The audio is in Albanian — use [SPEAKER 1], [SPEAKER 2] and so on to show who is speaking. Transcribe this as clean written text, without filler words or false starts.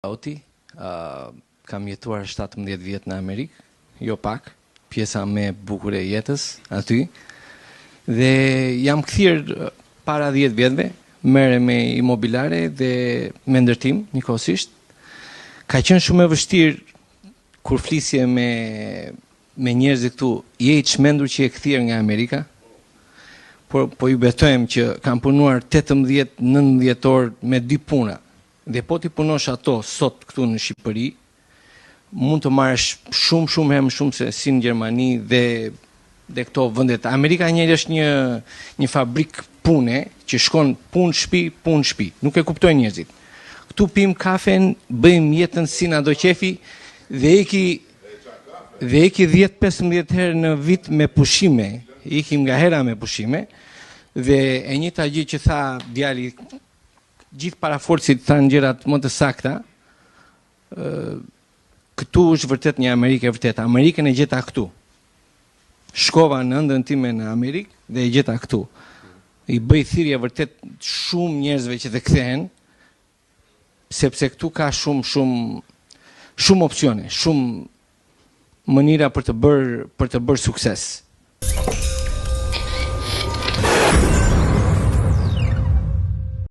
[SPEAKER 1] Auti, kam jetuar 17 vjet në Amerikë, jo pak, pjesa më e bukur e jetës aty. Dhe jam kthyer para 10 vjetëve, merrem me imobiliare dhe me ndërtim njëkohësisht. Ka qenë shumë e vështirë kur flisje me njerëzit këtu, je i çmendur që je kthyer nga Amerika. Po ju betojmë që kam punuar 18-19 orë me 2 puna. Dhe po ti punosh ato sot këtu në Shqipëri, mund të marrësh shumë herë më shumë se si në Gjermani dhe këto vendet. Amerika njëri është një fabrik pune që shkon punë shtëpi, nuk e kuptojnë njerëzit. Këtu pim kafen, bëjmë jetën si na do qefi dhe eki 10-15 herë në vit me pushime, ikim nga hera me pushime dhe e njëjta gjë që tha djali, gjithë paraforcit thanë gjërat më të sakta. Këtu është vërtet një Amerikë e vërtet. Amerikën e gjeta këtu. Shkova në ëndrrën time në Amerikë dhe e gjeta këtu. I bëj thirrje vërtet shumë njerëzve që të kthehen, sepse këtu ka shumë opsione, shumë mënyra për të bërë sukses.